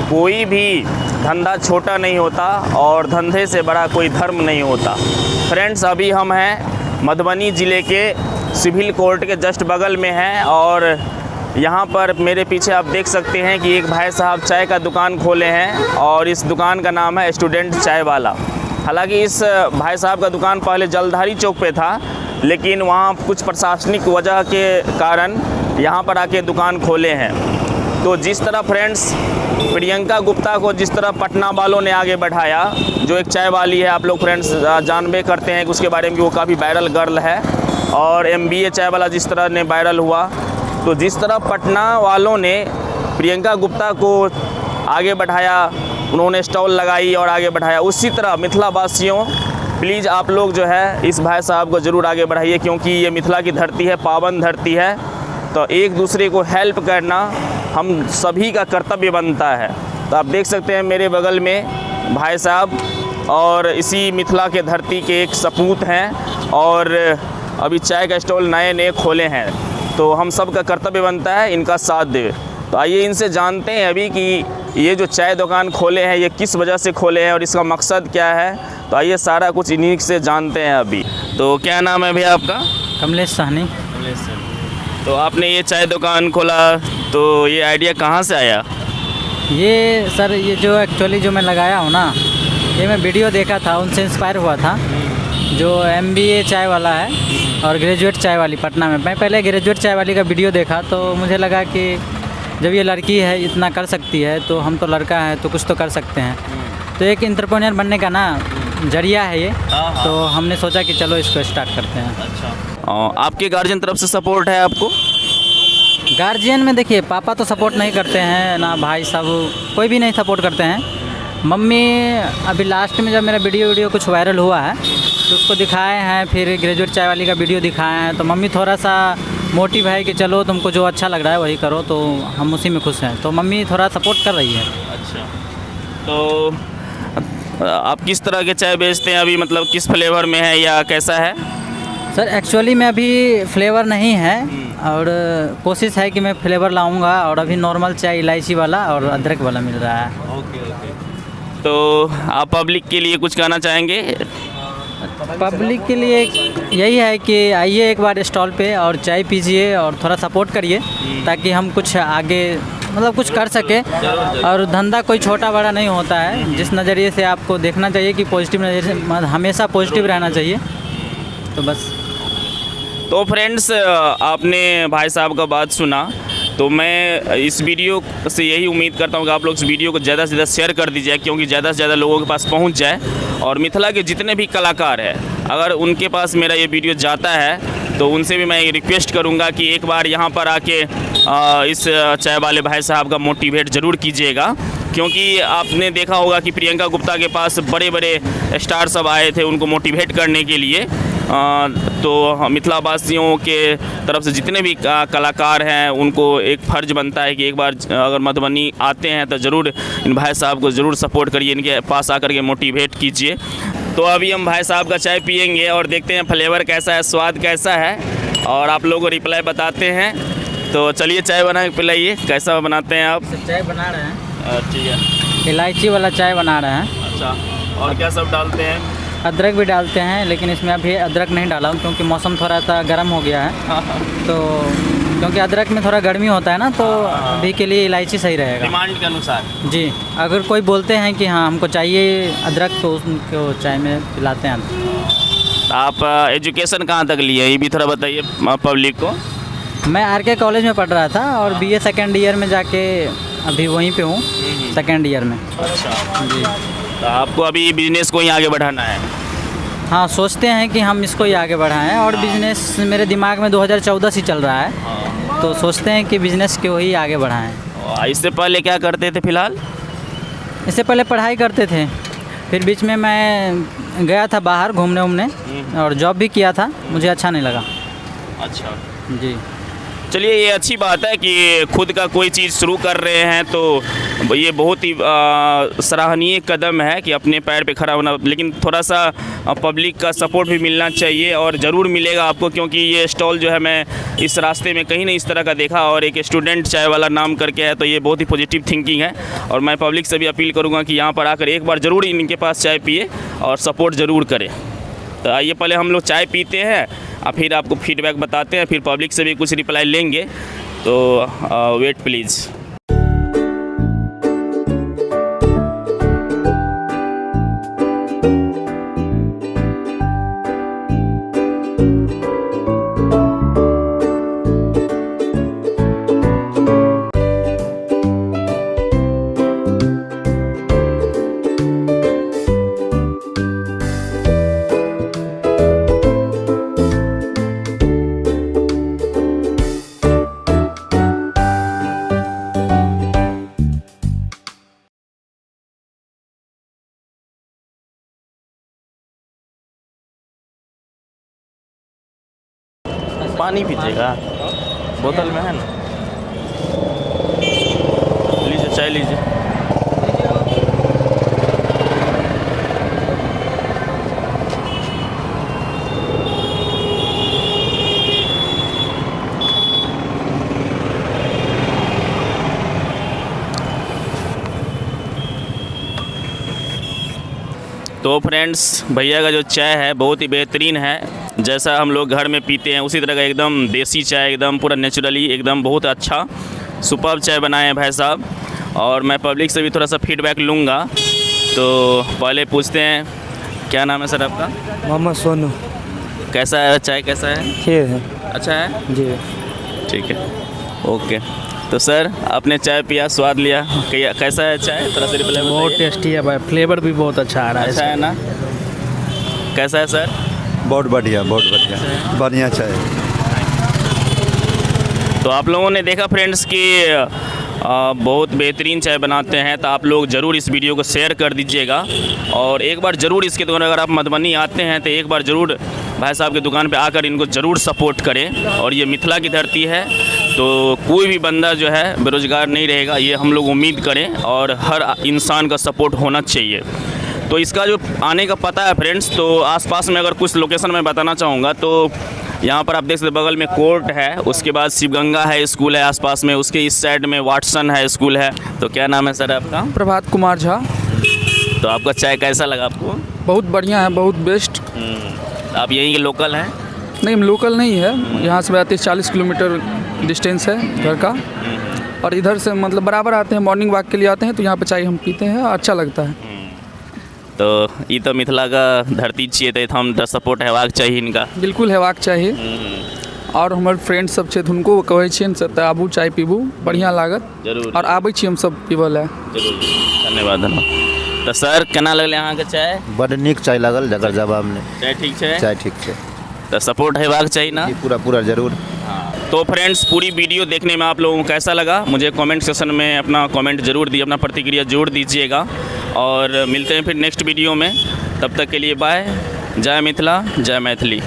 कोई भी धंधा छोटा नहीं होता और धंधे से बड़ा कोई धर्म नहीं होता। फ्रेंड्स, अभी हम हैं मधुबनी ज़िले के सिविल कोर्ट के जस्ट बगल में हैं और यहाँ पर मेरे पीछे आप देख सकते हैं कि एक भाई साहब चाय का दुकान खोले हैं और इस दुकान का नाम है स्टूडेंट चाय वाला। हालांकि इस भाई साहब का दुकान पहले जलधारी चौक पे था, लेकिन वहाँ कुछ प्रशासनिक वजह के कारण यहाँ पर आके दुकान खोले हैं। तो जिस तरह फ्रेंड्स प्रियंका गुप्ता को जिस तरह पटना वालों ने आगे बढ़ाया, जो एक चाय वाली है, आप लोग फ्रेंड्स जानबे करते हैं कि उसके बारे में कि वो काफ़ी वायरल गर्ल है, और MBA चाय वाला जिस तरह ने वायरल हुआ, तो जिस तरह पटना वालों ने प्रियंका गुप्ता को आगे बढ़ाया, उन्होंने स्टॉल लगाई और आगे बढ़ाया, उसी तरह मिथिला वासियों प्लीज़ आप लोग जो है इस भाई साहब को ज़रूर आगे बढ़ाइए, क्योंकि ये मिथिला की धरती है, पावन धरती है। तो एक दूसरे को हेल्प करना हम सभी का कर्तव्य बनता है। तो आप देख सकते हैं मेरे बगल में भाई साहब और इसी मिथिला के धरती के एक सपूत हैं और अभी चाय का स्टॉल नए नए खोले हैं। तो हम सब का कर्तव्य बनता है इनका साथ दे। तो आइए इनसे जानते हैं अभी कि ये जो चाय दुकान खोले हैं ये किस वजह से खोले हैं और इसका मकसद क्या है। तो आइए सारा कुछ इन्हीं से जानते हैं अभी। तो क्या नाम है भैया आपका? कमलेश साहनी। तो आपने ये चाय दुकान खोला, तो ये आइडिया कहाँ से आया? ये सर ये जो एक्चुअली जो मैं लगाया हूँ ना, ये मैं वीडियो देखा था, उनसे इंस्पायर हुआ था। जो MBA चाय वाला है और ग्रेजुएट चाय वाली पटना में, मैं पहले ग्रेजुएट चाय वाली का वीडियो देखा तो मुझे लगा कि जब ये लड़की है इतना कर सकती है तो हम तो लड़का है तो कुछ तो कर सकते हैं। तो एक एंटरप्रेन्योर बनने का ना जरिया है ये, तो हमने सोचा कि चलो इसको स्टार्ट करते हैं। अच्छा, आपके गार्जियन तरफ से सपोर्ट है आपको? गार्जियन में देखिए, पापा तो सपोर्ट नहीं करते हैं ना, भाई साहब कोई भी नहीं सपोर्ट करते हैं। मम्मी अभी लास्ट में जब मेरा वीडियो कुछ वायरल हुआ है तो उसको दिखाए हैं, फिर ग्रेजुएट चाय वाली का वीडियो दिखाए हैं, तो मम्मी थोड़ा सा मोटिव है कि चलो तुमको जो अच्छा लग रहा है वही करो, तो हम उसी में खुश हैं। तो मम्मी थोड़ा सपोर्ट कर रही है। अच्छा, तो आप किस तरह के चाय बेचते हैं अभी, मतलब किस फ्लेवर में है या कैसा है? सर एक्चुअली में अभी फ्लेवर नहीं है और कोशिश है कि मैं फ्लेवर लाऊंगा, और अभी नॉर्मल चाय इलायची वाला और अदरक वाला मिल रहा है। ओके। तो आप पब्लिक के लिए कुछ कहना चाहेंगे? पब्लिक के लिए यही है कि आइए एक बार स्टॉल पे और चाय पीजिए और थोड़ा सपोर्ट करिए, ताकि हम कुछ आगे मतलब कुछ कर सके। और धंधा कोई छोटा बड़ा नहीं होता है, जिस नज़रिए से आपको देखना चाहिए कि पॉजिटिव नज़रिए से, हमेशा पॉजिटिव रहना चाहिए। तो बस। तो फ्रेंड्स, आपने भाई साहब का बात सुना, तो मैं इस वीडियो से यही उम्मीद करता हूँ कि आप लोग इस वीडियो को ज़्यादा से ज़्यादा शेयर कर दीजिए, क्योंकि ज़्यादा से ज़्यादा लोगों के पास पहुँच जाए। और मिथिला के जितने भी कलाकार हैं, अगर उनके पास मेरा ये वीडियो जाता है तो उनसे भी मैं रिक्वेस्ट करूँगा कि एक बार यहाँ पर आके इस चाय वाले भाई साहब का मोटिवेट ज़रूर कीजिएगा, क्योंकि आपने देखा होगा कि प्रियंका गुप्ता के पास बड़े बड़े स्टार सब आए थे उनको मोटिवेट करने के लिए। तो मिथिला वासियों के तरफ से जितने भी कलाकार हैं उनको एक फ़र्ज़ बनता है कि एक बार अगर मधुबनी आते हैं तो ज़रूर इन भाई साहब को ज़रूर सपोर्ट करिए, इनके पास आकर के मोटिवेट कीजिए। तो अभी हम भाई साहब का चाय पियेंगे और देखते हैं फ्लेवर कैसा है, स्वाद कैसा है, और आप लोगों को रिप्लाई बताते हैं। तो चलिए चाय बना के पिलाइए, कैसा बनाते हैं आप? चाय बना रहे हैं, ठीक है, इलायची वाला चाय बना रहे हैं। अच्छा, और क्या सब डालते हैं? अदरक भी डालते हैं, लेकिन इसमें अभी अदरक नहीं डाला हूँ क्योंकि मौसम थोड़ा सा गर्म हो गया है। तो क्योंकि अदरक में थोड़ा गर्मी होता है ना, तो अभी के लिए इलायची सही रहेगा, डिमांड के अनुसार। जी, अगर कोई बोलते हैं कि हाँ हमको चाहिए अदरक तो उनको चाय में पिलाते हैं। आप एजुकेशन कहाँ तक लिए, ये भी थोड़ा बताइए पब्लिक को। मैं RK कॉलेज में पढ़ रहा था और BA सेकेंड ईयर में जाके अभी वहीं पे हूँ, सेकेंड ईयर में। अच्छा जी। तो आपको अभी बिजनेस को ही आगे बढ़ाना है? हाँ, सोचते हैं कि हम इसको ही आगे बढ़ाएं, और बिज़नेस मेरे दिमाग में 2014 से चल रहा है। तो सोचते हैं कि बिज़नेस को ही आगे बढ़ाएं। इससे पहले क्या करते थे फिलहाल? इससे पहले पढ़ाई करते थे, फिर बीच में मैं गया था बाहर घूमने और जॉब भी किया था, मुझे अच्छा नहीं लगा। अच्छा जी। चलिए, ये अच्छी बात है कि खुद का कोई चीज़ शुरू कर रहे हैं, तो ये बहुत ही सराहनीय कदम है कि अपने पैर पे खड़ा होना। लेकिन थोड़ा सा पब्लिक का सपोर्ट भी मिलना चाहिए, और ज़रूर मिलेगा आपको, क्योंकि ये स्टॉल जो है मैं इस रास्ते में कहीं नहीं इस तरह का देखा, और एक स्टूडेंट चाय वाला नाम करके है, तो ये बहुत ही पॉजिटिव थिंकिंग है। और मैं पब्लिक से भी अपील करूँगा कि यहाँ पर आकर एक बार ज़रूर इनके पास चाय पिए और सपोर्ट ज़रूर करें। तो आइए, पहले हम लोग चाय पीते हैं और फिर आपको फीडबैक बताते हैं, फिर पब्लिक से भी कुछ रिप्लाई लेंगे। तो वेट प्लीज़। पानी पीजिएगा, बोतल में है ना, लीजिए चाय लीजिए। तो फ्रेंड्स, भैया का जो चाय है बहुत ही बेहतरीन है। जैसा हम लोग घर में पीते हैं उसी तरह का एकदम देसी चाय, एकदम पूरा नेचुरली, एकदम बहुत अच्छा सुपर्ब चाय बनाए हैं भाई साहब। और मैं पब्लिक से भी थोड़ा सा फीडबैक लूँगा। तो पहले पूछते हैं, क्या नाम है सर आपका? मोहम्मद सोनू। कैसा है चाय, कैसा है? ठीक है अच्छा है जी। ठीक है, ओके। तो सर, आपने चाय पिया, स्वाद लिया, कैसा है चाय? थोड़ा सा रिप्लाई बताइए। बहुत टेस्टी है भाई, फ्लेवर भी बहुत अच्छा आ रहा है। अच्छा है ना? कैसा है सर? बहुत बढ़िया, बहुत बढ़िया, बढ़िया चाय। तो आप लोगों ने देखा फ्रेंड्स कि बहुत बेहतरीन चाय बनाते हैं। तो आप लोग ज़रूर इस वीडियो को शेयर कर दीजिएगा, और एक बार ज़रूर इसके दुकान, अगर आप मधुबनी आते हैं तो एक बार ज़रूर भाई साहब की दुकान पे आकर इनको ज़रूर सपोर्ट करें। और ये मिथिला की धरती है, तो कोई भी बंदा जो है बेरोज़गार नहीं रहेगा, ये हम लोग उम्मीद करें, और हर इंसान का सपोर्ट होना चाहिए। तो इसका जो आने का पता है फ्रेंड्स, तो आसपास में अगर कुछ लोकेशन मैं बताना चाहूँगा, तो यहाँ पर आप देख सकते बगल में कोर्ट है, उसके बाद शिवगंगा है, स्कूल है आसपास में, उसके इस साइड में वाटसन है, स्कूल है। तो क्या नाम है सर आपका? प्रभात कुमार झा। तो आपका चाय कैसा लगा आपको? बहुत बढ़िया है, बहुत बेस्ट। आप यहीं के लोकल हैं? नहीं, हम लोकल नहीं है, यहाँ से 40 किलोमीटर डिस्टेंस है घर का, और इधर से मतलब बराबर आते हैं, मॉर्निंग वॉक के लिए आते हैं, तो यहाँ पे चाय हम पीते हैं, अच्छा लगता है। तो ये तो मिथिला का धरती छिए, तो हम तो सपोर्ट हेबाक चाहिए इनका। बिल्कुल हेबाक चाहिए। और हमारे फ्रेंड सब छै, हुनको कहै छियनि से तऽ आबू चाय पीबू, बढ़िया लागत। जरूर। और आबै छी हम सब पीबऽ लए। जरूर, धन्यवाद धन्यवाद। तो सर, केना लगल अहाँ के चाय? बड़ नीक चाय लागल, जकर जवाब नहीं। चाय ठीक है? चाय ठीक है, तो सपोर्ट हेबाक चाहिए ना? जी पूरा पूरा जरूर। तो फ्रेंड्स, पूरी वीडियो देखने में आप लोगों को कैसा लगा, मुझे कमेंट सेक्शन में अपना कमेंट ज़रूर दिए, अपना प्रतिक्रिया ज़रूर दीजिएगा। और मिलते हैं फिर नेक्स्ट वीडियो में, तब तक के लिए बाय। जय मिथिला, जय मैथिली।